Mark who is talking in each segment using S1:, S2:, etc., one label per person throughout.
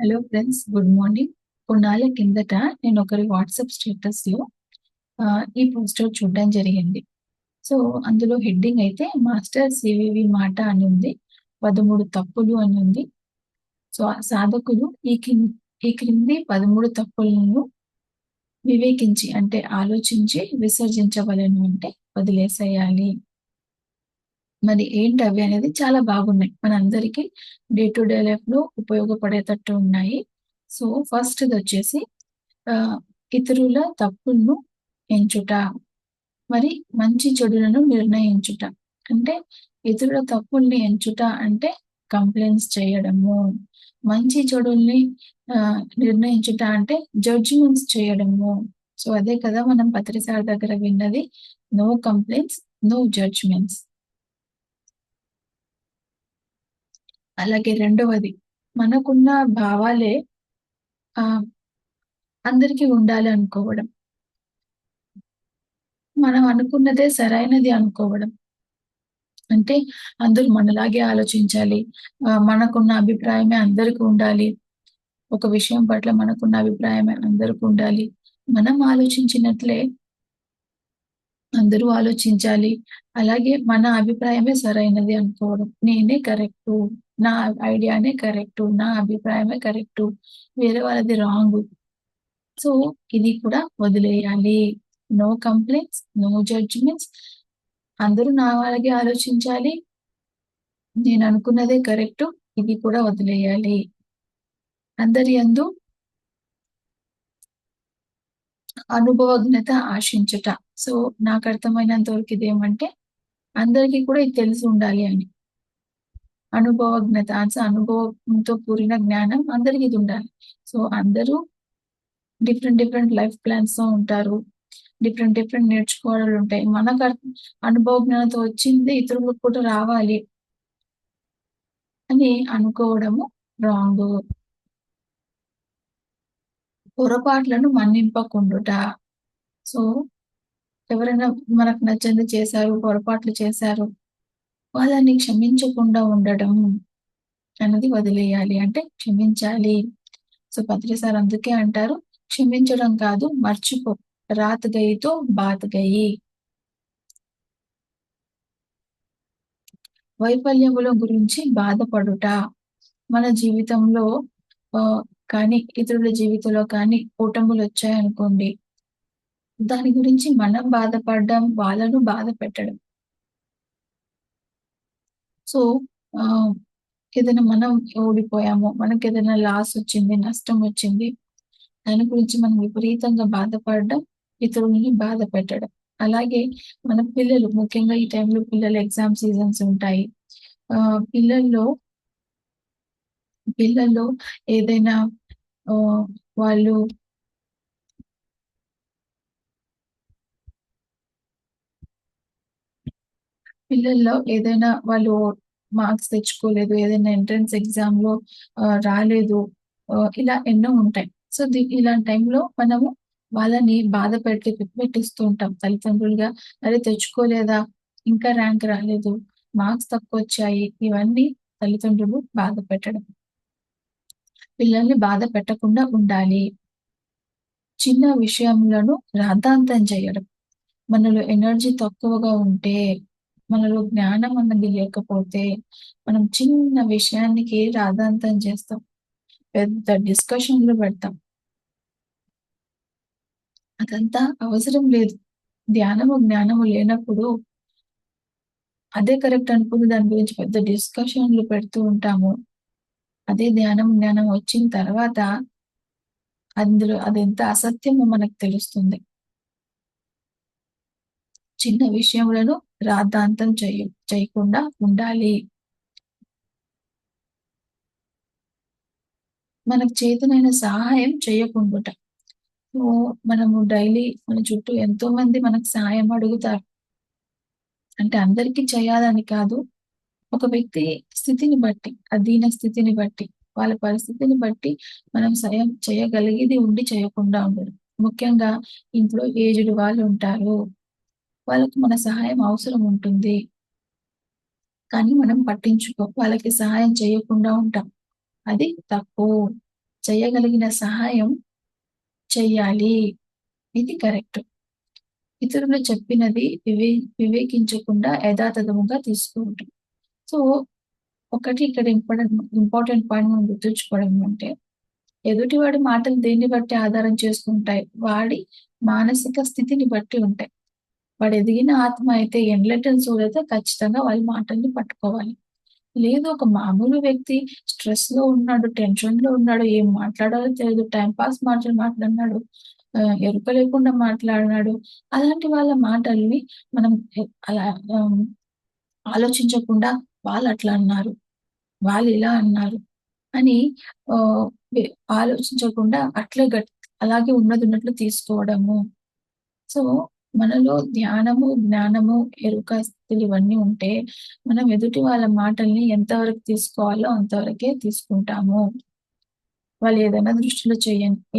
S1: Hello friends, good morning. కొన్నాళ్ళ కిందట నేను ఒకరి వాట్సాప్ స్టేటస్‌లో ఈ పోస్టర్ చూడడం జరిగింది. సో, అందులో హెడ్డింగ్ అయితే మాస్టర్ సివివి మాట అని ఉంది. 13 తప్పులు అని ఉంది. సో, సాధకులు ఈ క్రింది 13 తప్పులను వివేకించి అంటే ఆలోచించి విసర్జించవలెను అంటే వదిలేసేయాలి. మరి ఏంటవి అనేది చాలా బాగున్నాయి. మనందరికీ డే టు డే లైఫ్‌లో ఉపయోగపడేటట్టు ఉన్నాయి. సో, ఫస్ట్‌దొచ్చేసి ఆహ్, ఇతరుల తప్పులను ఎంచుట, మరి మంచి చెడులను నిర్ణయించుట. అంటే ఇతరుల తప్పుల్ని ఎంచుట అంటే కంప్లెయింట్స్ చేయడము. మంచి చెడుల్ని నిర్ణయించుట అంటే జడ్జిమెంట్స్ చేయడము. సో, అదే కదా మనం పత్రి సార్ దగ్గర విన్నది. No complaints, no judgements. అలాగే రెండవది, మనకున్న భావాలే ఆహ్, అందరికి ఉండాలి అనుకోవడం. మనం అనుకున్నదే సరైనది అనుకోవడం. అంటే అందరూ మనలాగే ఆలోచించాలి. మనకున్న అభిప్రాయమే అందరికి ఉండాలి. ఒక విషయం పట్ల మనకున్న అభిప్రాయమే అందరికి ఉండాలి. మనం ఆలోచించినట్లే అందరూ ఆలోచించాలి. అలాగే మన అభిప్రాయమే సరైనది అనుకోవడం. నేనే కరెక్టు. నా ఐడియానే కరెక్టు. నా అభిప్రాయమే కరెక్టు. వేరే వాళ్ళది రాంగు. సో, ఇది కూడా వదిలేయాలి. No complaints, no judgements. అందరూ నా లాగే ఆలోచించాలి. నేననుకున్నదే కరెక్టు. ఇది కూడా వదిలేయాలి. అందరి యందు అనుభవజ్ఞత ఆశించుట. సో, నాకర్థమైనంత వరకు ఇదేమంటే, అందరికీ కూడా ఇది తెలిసుండాలి అని. అనుభవజ్ఞత అనుభవంతో కూడిన జ్ఞానం అందరికి ఇది ఉండాలి. సో, అందరూ డిఫరెంట్ లైఫ్ ప్లాన్స్‌తో ఉంటారు. డిఫరెంట్ నేర్చుకోవడాలుంటాయి. మనకు అనుభవ జ్ఞానంతో వచ్చింది ఇతరులకు కూడా రావాలి అని అనుకోవడము రాంగు. పొరపాట్లను మన్నింపకుండుట. సో, ఎవరైనా మనకు నచ్చనిది చేశారు, పొరపాట్లు చేశారు. వాళ్ళని క్షమించకుండా ఉండడం అన్నది వదిలేయాలి. అంటే క్షమించాలి. సో, పత్రి సార్ అందుకే అంటారు, క్షమించడం కాదు మర్చిపో. రాత్ గయి తో బాత్ గయి. వైఫల్యముల గురించి బాధపడుట. మన జీవితంలో ఆహ్, కానీ ఇతరుల జీవితంలో కానీ ఓటములొచ్చాయనుకోండి, దాని గురించి మనం బాధపడడం, వాళ్ళను బాధ పెట్టడం. సో, ఆహ్, ఏదైనా మనం ఓడిపోయాము, మనకేదైనా లాసొచ్చింది, నష్టమొచ్చింది. దాని గురించి మనం విపరీతంగా బాధపడడం, ఇతరులని బాధ పెట్టడం. అలాగే మన పిల్లలు ముఖ్యంగా ఈ టైంలో పిల్లల ఎగ్జామ్ సీజన్స్ ఉంటాయి. ఆహ్, పిల్లల్లో పిల్లల్లో ఏదైనా ఆహ్, వాళ్ళు పిల్లల్లో ఏదైనా వాళ్ళు మార్క్స్ తెచ్చుకోలేదు, ఏదైనా ఎంట్రన్స్ ఎగ్జామ్‌లో రాలేదు. ఇలా ఎన్నో ఉంటాయి. సో, ఇలాంటి టైంలో మనము వాళ్ళని బాధ పెట్టిస్తూ ఉంటాం తల్లిదండ్రులుగా. అరే! తెచ్చుకోలేదా? ఇంకా ర్యాంక్ రాలేదు. మార్క్స్ తక్కువొచ్చాయి. ఇవన్నీ తల్లిదండ్రులు బాధ పెట్టడం. పిల్లల్ని బాధ పెట్టకుండా ఉండాలి. చిన్న విషయములను రాద్ధాంతం చేయడం. మనలో ఎనర్జీ తక్కువగా ఉంటే, మనలో జ్ఞానం అన్నది లేకపోతే, మనం చిన్న విషయానికి రాద్ధాంతం చేస్తాం. పెద్ద డిస్కషన్‌లు పెడతాం. అదంతా అవసరం లేదు. ధ్యానము, జ్ఞానము లేనప్పుడు అదే కరెక్ట్ అనుకుని దాని గురించి పెద్ద డిస్కషన్‌లు పెడుతూ ఉంటాము. అదే ధ్యానం, జ్ఞానం వచ్చిన తర్వాత అందులో అదెంత అసత్యమో మనకు తెలుస్తుంది. చిన్న విషయములను రాద్ధాంతం చేయకుండా ఉండాలి. మనకు చేతనైన సహాయం చేయకుండుట. సో, మనము డైలీ మన చుట్టూ ఎంతోమంది మనకు సహాయం అడుగుతారు. అంటే అందరికీ చేయాలని కాదు. ఒక వ్యక్తి స్థితిని బట్టి, అధీన స్థితిని బట్టి, వాళ్ళ పరిస్థితిని బట్టి మనం సాయం చేయగలిగేది ఉండి చేయకుండా ఉండడం. ముఖ్యంగా ఇంట్లో ఏజ్డ్ వాళ్ళుంటారు. వాళ్ళకి మన సహాయం అవసరం ఉంటుంది. కానీ మనం పట్టించుకోం. వాళ్ళకి సహాయం చేయకుండా ఉంటాం. అది తప్పు. చేయగలిగిన సహాయం చెయ్యాలి. ఇది కరెక్ట్. ఇతరులు చెప్పినది వివేకించకుండా యథాతథముగా తీసుకోవటం. సో, ఒకటి ఇక్కడ ఇంపార్టెంట్ పాయింట్ మనం గుర్తుంచుకోవడం అంటే, ఎదుటివాడి మాటలు దేన్ని బట్టి ఆధారం చేసుకుంటాయి? వాడి మానసిక స్థితిని బట్టి ఉంటాయి. వాడు ఎదిగిన ఆత్మ అయితే ఎండ్లెటెడ్ సోల్ అయితే ఖచ్చితంగా వాళ్ళ మాటల్ని పట్టుకోవాలి. లేదు ఒక మామూలు వ్యక్తి స్ట్రెస్‌లో ఉన్నాడు, టెన్షన్‌లో ఉన్నాడు, ఏం మాట్లాడాలో తెలీదు, టైమ్ పాస్ మాటలు మాట్లాడినాడు, ఎరుక లేకుండా మాట్లాడినాడు. అలాంటి వాళ్ళ మాటల్ని మనం అలా ఆహ్, ఆలోచించకుండా వాళ్ళట్లా అన్నారు, వాళ్ళిలా అన్నారు అని ఆహ్, వె ఆలోచించకుండా అట్లే అలాగే ఉన్నదున్నట్లు తీసుకోవడము. సో, మనలో ధ్యానము, జ్ఞానము, ఎరుక స్థితులు ఇవన్నీ ఉంటే, మనం ఎదుటి వాళ్ళ మాటల్ని ఎంతవరకు తీసుకోవాలో అంతవరకే తీసుకుంటాము. వాళ్ళు ఏదైనా దృష్టిలో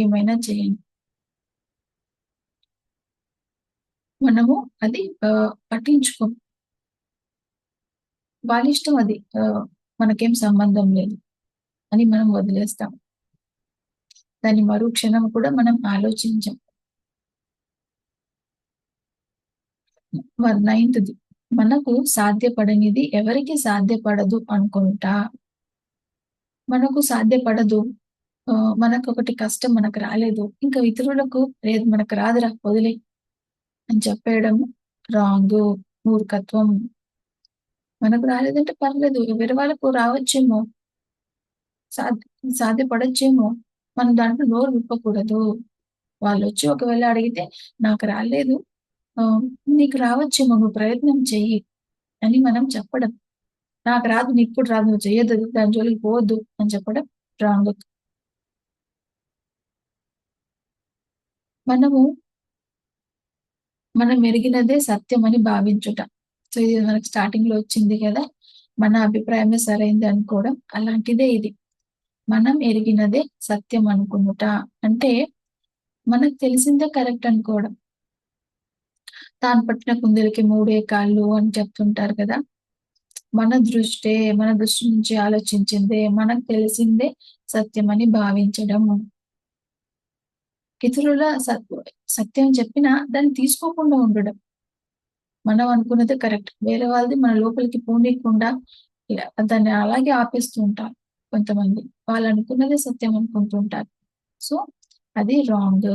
S1: ఏమైనా చేయండి. మనము అది పట్టించుకోం. వాళ్ళిష్టం అది. మనకేం సంబంధం లేదు అని మనం వదిలేస్తాం. దాన్ని మరు క్షణం కూడా మనం ఆలోచించం. నైన్త్‌ది మనకు సాధ్యపడనిది ఎవరికీ సాధ్యపడదు అనుకుంటా. మనకు సాధ్యపడదు. మనకొకటి కష్టం మనకు రాలేదు. ఇంకా ఇతరులకు లేదు మనకు రాదురా వదిలేయి అని చెప్పేయడం రాంగు. మూర్ఖత్వం. మనకు రాలేదంటే పర్లేదు. వేరే వాళ్ళకు రావచ్చేమో. సాధ్ సాధ్యపడొచ్చేమో. మనం దాంట్లో నోరు విప్పకూడదు. వాళ్ళొచ్చి ఒకవేళ అడిగితే నాకు రాలేదు. ఆహ్, నీకు రావచ్చేమో నువ్వు ప్రయత్నం చెయ్యి అని మనం చెప్పడం. నాకు రాదు నీకు కూడా రాదు. నువ్వు చెయ్యొద్దది. దాని జోలికి పోవద్దు అని చెప్పడం రాంగ్. మనము మనం ఎరిగినదే సత్యమని భావించుట. సో, ఇది మనకు స్టార్టింగ్‌లో వచ్చింది గదా! మన అభిప్రాయమే సరైంది అనుకోవడం. అలాంటిదే ఇది. మనం ఎరిగినదే సత్యం అనుకునుట. అంటే మనకు తెలిసిందే కరెక్ట్ అనుకోవడం. తాను పట్టిన కుందేలుకి మూడే కాళ్ళు అని చెప్తుంటారు కదా! మన దృష్టి నుంచి ఆలోచించిందే, మనకు తెలిసిందే సత్యమని భావించడం. ఇతరుల సత్యం చెప్పినా దాన్ని తీసుకోకుండా ఉండడం. మనం అనుకున్నదే కరెక్ట్. వేరే వాళ్ళది మన లోపలికి పోనీయకుండా దాన్ని అలాగే ఆపేస్తూ ఉంటారు కొంతమంది. వాళ్ళనుకున్నదే సత్యం అనుకుంటూ ఉంటారు. సో, అది రాంగ్.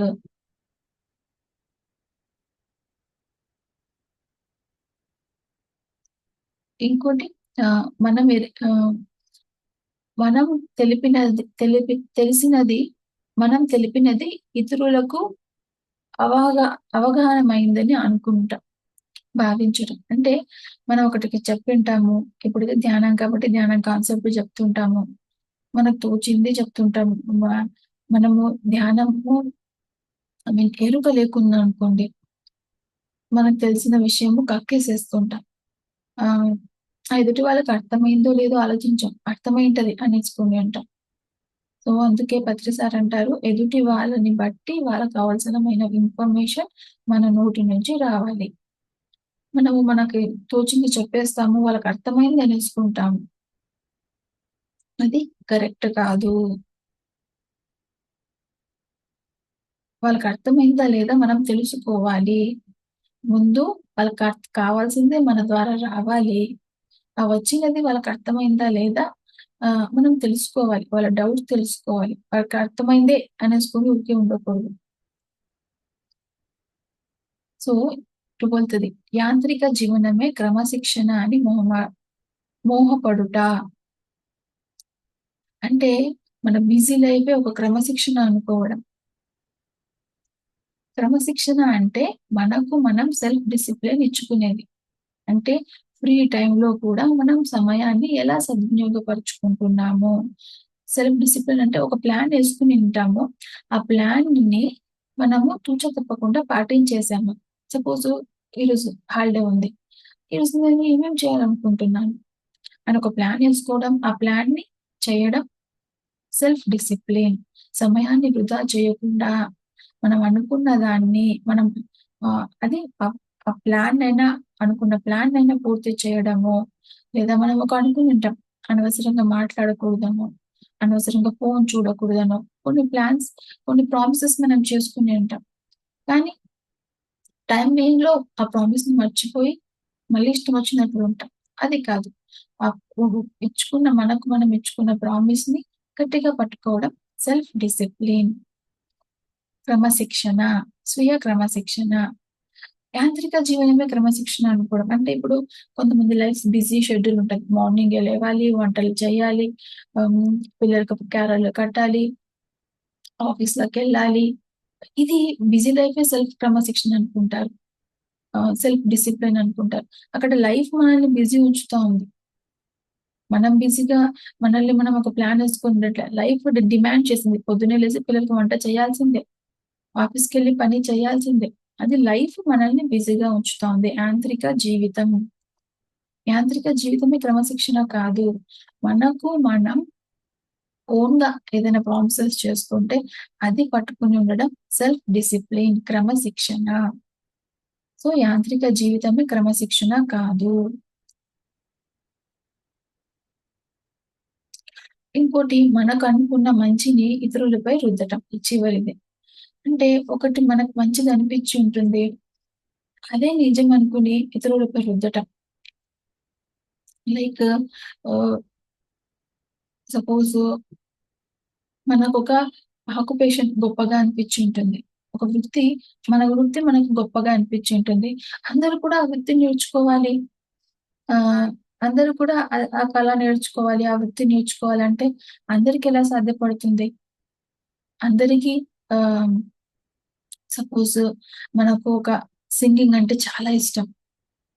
S1: ఇంకోటి మనం మనం తెలిపినది ఇతరులకు అవగా అవగాహనమైందని అనుకుంటాం. భావించడం. అంటే మనం ఒకటికి చెప్పింటాము. ఇప్పుడు ఇది ధ్యానం కాబట్టి ధ్యానం కాన్సెప్ట్ చెప్తుంటాము. మనకు తోచింది చెప్తుంటాము. మనము ధ్యానము ఎరుక లేకుండా అనుకోండి, మనకు తెలిసిన విషయము కక్కేసేస్తుంటాం. ఆహ్, ఎదుటి వాళ్ళకి అర్థమైందో లేదో ఆలోచించం. అర్థమైంటది అనేసుకొని అంటాం. సో, అందుకే పత్రి సార్ అంటారు, ఎదుటి వాళ్ళని బట్టి వాళ్ళకి అవసరమైన ఇన్ఫర్మేషన్ మన నోటి నుంచి రావాలి. మనకి తోచింది చెప్పేస్తాము. వాళ్ళకి అర్థమైంది అనేసుకుంటాము. అది కరెక్ట్ కాదు. వాళ్ళకి అర్థమైందా లేదా మనం తెలుసుకోవాలి. ముందు వాళ్ళకి కావాల్సిందే మన ద్వారా రావాలి. ఆ వచ్చినది వాళ్ళకి అర్థమైందా లేదా మనం తెలుసుకోవాలి. వాళ్ళ డౌట్స్ తెలుసుకోవాలి. వాళ్ళకి అర్థమైందే అనేసుకొని ఊరికే ఉండకూడదు. సో, 12థ్ యాంత్రిక జీవనమే క్రమశిక్షణ అని మోహపడుట. అంటే మన బిజీ లైఫే ఒక క్రమశిక్షణ అనుకోవడం. క్రమశిక్షణ అంటే మనకు మనం సెల్ఫ్ డిసిప్లిన్ ఇచ్చుకునేది. అంటే ఫ్రీ టైమ్‌లో కూడా మనం సమయాన్ని ఎలా సద్వినియోగపరుచుకుంటున్నాము. సెల్ఫ్ డిసిప్లిన్ అంటే ఒక ప్లాన్ యేసుకొని ఉంటాము. ఆ ప్లాన్‌ని మనము తూచ తప్పకుండా పాటించేసాము. సపోజు ఈరోజు హాలిడే ఉంది. ఈరోజు నేను ఏమేం చేయాలనుకుంటున్నాను అని ఒక ప్లాన్ యేసుకోవడం, ఆ ప్లాన్‌ని చేయడం సెల్ఫ్ డిసిప్లిన్. సమయాన్ని వృధా చేయకుండా మనం అనుకున్న దాన్ని మనం అది ఆ ప్లాన్నయినా అనుకున్న ప్లాన్నయినా పూర్తి చేయడము, లేదా మనం ఒక అనుకుని ఉంటాం. అనవసరంగా మాట్లాడకూడదము. అనవసరంగా ఫోను చూడకూడదనో, కొన్ని ప్రామిసెస్ మనం చేసుకుని ఉంటాం. కానీ టైమ్ బీయింగ్‌లో ఆ ప్రామిస్‌ని మర్చిపోయి మళ్ళీ ఇష్టం వచ్చినట్లు ఉంటాం. అది కాదు. అప్పుడు మనకు మనం ఇచ్చుకున్న ప్రామిస్‌ని గట్టిగా పట్టుకోవడం సెల్ఫ్ డిసిప్లిన్, క్రమశిక్షణ, స్వీయ క్రమశిక్షణ. యాంత్రిక జీవనమే క్రమశిక్షణ అనుకోవడం. అంటే ఇప్పుడు కొంతమంది లైఫ్ బిజీ షెడ్యూల్ ఉంటది. మార్నింగే లేవాలి, వంటలు చేయాలి, పిల్లలకి క్యారలు కట్టాలి, ఆఫీస్‌లకెళ్ళాలి. ఇది బిజీ లైఫే సెల్ఫ్ క్రమశిక్షణ అనుకుంటారు. సెల్ఫ్ డిసిప్లిన్ అనుకుంటారు. అక్కడ లైఫ్ మనల్ని బిజీ ఉంచుతా ఉంది. మనం బిజీగా మనల్ని మనం ఒక ప్లాన్ యేసుకొని ఉండట్లే. లైఫ్ డిమాండ్ చేసింది. పొద్దున్నే లేసి పిల్లలకి వంట చేయాల్సిందే. ఆఫీస్‌కెళ్ళి పని చేయాల్సిందే. అది లైఫ్ మనల్ని బిజీగా ఉంచుతా ఉంది. యాంత్రిక జీవితమే క్రమశిక్షణ కాదు. మనకు మనం ఓన్‌గా ఏదైనా ప్రామిసెస్ చేసుకుంటే అది పట్టుకొని ఉండడం సెల్ఫ్ డిసిప్లిన్, క్రమశిక్షణ. సో, యాంత్రిక జీవితమే క్రమశిక్షణ కాదు. ఇంకోటి మనకనుకున్న మంచిని ఇతరులపై రుద్దటం. ఈ చివరిది. అంటే ఒకటి మనకు మంచిది అనిపించి ఉంటుంది. అదే నిజం అనుకుని ఇతరులపై రుద్దటం. లైక్ ఆహ్, సపోజ్ మనకొక ఆక్యుపేషన్ గొప్పగా అనిపించుంటుంది. ఒక వృత్తి మన వృత్తి మనకు గొప్పగా అనిపించుంటుంది. అందరూ కూడా ఆ వృత్తి నేర్చుకోవాలి. ఆహ్, అందరూ కూడా ఆ కళ నేర్చుకోవాలి, ఆ వృత్తి నేర్చుకోవాలంటే అందరికెలా సాధ్యపడుతుంది? అందరికీ ఆహ్, సపోజ్ మనకు ఒక సింగింగ్ అంటే చాలా ఇష్టం.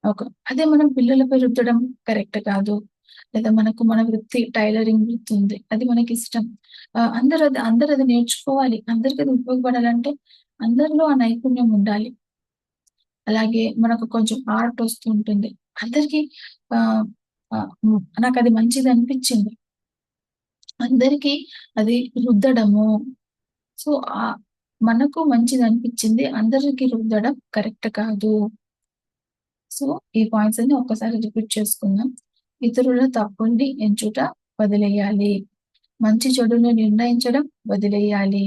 S1: ఒక అదే మనం పిల్లలపై రుద్దడం కరెక్ట్ కాదు. లేదా మన వృత్తి టైలరింగ్ వృత్తి ఉంది. అది మనకిష్టం. అందరది నేర్చుకోవాలి. అందరికది ఉపయోగపడాలంటే అందరిలో ఆ నైపుణ్యం ఉండాలి. అలాగే మనకు కొంచెం ఆర్ట్ వస్తూ ఉంటుంది. అందరికీ ఆహ్, నాకది మంచిదనిపిచ్చింది. అందరికీ అది రుద్దడము. సో, ఆహ్, మనకు మంచిదనిపిచ్చింది అందరికి రుద్దడం కరెక్ట్ కాదు. సో, ఈ పాయింట్స్ అన్ని ఒక్కసారి రిపీట్ చేసుకుందాం. ఇతరుల తప్పుల్ని ఎంచుట వదిలేయాలి. మంచి చెడుని నిర్ణయించడం వదిలేయాలి.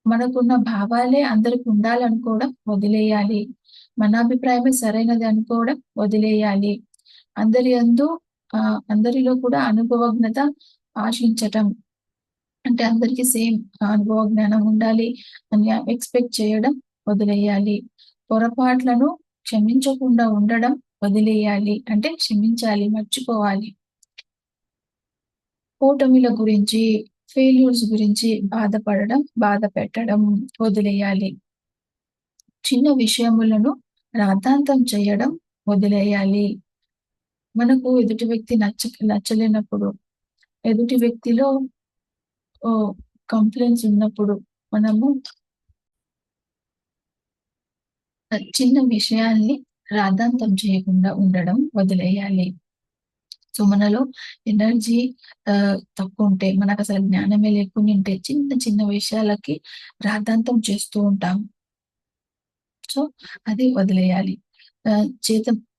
S1: మనకున్న భావాలే అందరికి ఉండాలనుకోవడం వదిలేయాలి. మన అభిప్రాయమే సరైనది అనుకోవడం వదిలేయాలి. అందరి యందు అందరిలో కూడా అనుభవజ్ఞత ఆశించటం. అంటే అందరికి సేమ్ అనుభవ జ్ఞానం ఉండాలి అని ఎక్స్‌పెక్ట్ చేయడం వదిలేయాలి. పొరపాట్లను క్షమించకుండా ఉండడం వదిలేయాలి. అంటే క్షమించాలి, మర్చిపోవాలి. ఓటమిల గురించి, ఫెయిల్యూర్స్ గురించి బాధపడడం, బాధ పెట్టడం వదిలేయాలి. చిన్న విషయములను రాద్ధాంతం చేయడం వదిలేయాలి. మనకు ఎదుటి వ్యక్తి నచ్చలేనప్పుడు, ఎదుటి వ్యక్తిలో కంప్లెయింట్స్ ఉన్నప్పుడు మనము చిన్న విషయాల్ని రాద్ధాంతం చేయకుండా ఉండడం వదిలేయాలి. సో, మనలో ఎనర్జీ తక్కువుంటే, మనకసలు జ్ఞానమే లేకుండుంటే చిన్న చిన్న విషయాలకి రాద్ధాంతం చేస్తూ ఉంటాం. సో, అది వదిలేయాలి.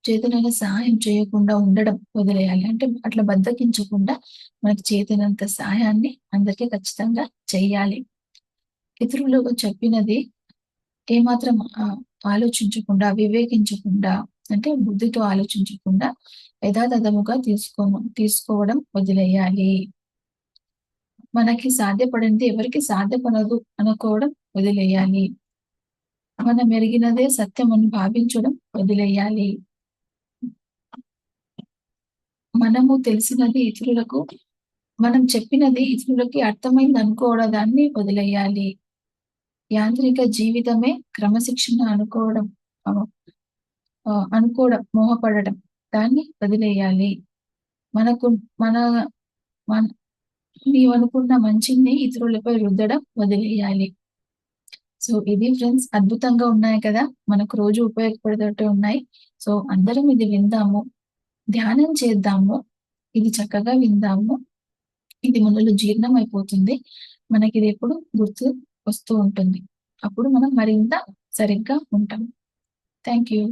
S1: చేతనైన సహాయం చేయకుండా ఉండడం వదిలేయాలి. అంటే అట్లా బద్ధకించకుండా మనకి చేతనంత సహాయాన్ని అందరికి ఖచ్చితంగా చెయ్యాలి. ఇతరులు చెప్పినది ఏమాత్రం ఆలోచించకుండా, వివేకించకుండా అంటే బుద్ధితో ఆలోచించకుండా యథాతథముగా తీసుకోవడం వదిలేయాలి. మనకి సాధ్యపడింది ఎవరికీ సాధ్యపడదు అనుకోవడం వదిలేయాలి. మనమెరిగినదే సత్యమని భావించడం వదిలేయాలి. మనము తెలిసినది ఇతరులకు మనం చెప్పినది ఇతరులకి అర్థమైందనుకోవడం దాన్ని వదిలేయాలి. యాంత్రిక జీవితమే క్రమశిక్షణ ఆహ్, అనుకోవడం, మోహపడడం దాన్ని వదిలేయాలి. మనకు మన మన నీవనుకున్న మంచిని ఇతరులపై రుద్దడం వదిలేయాలి. సో, ఇది ఫ్రెండ్స్ అద్భుతంగా ఉన్నాయి కదా! మనకు రోజు ఉపయోగపడేటట్టు ఉన్నాయి. సో, అందరం ఇది విందాము. ధ్యానం చేద్దాము. ఇది చక్కగా విందాము. ఇది మనలో జీర్ణమైపోతుంది. మనకిది ఎప్పుడు గుర్తు వస్తూ ఉంటుంది. అప్పుడు మనం మరింత సరిగ్గా ఉంటాం. Thank you.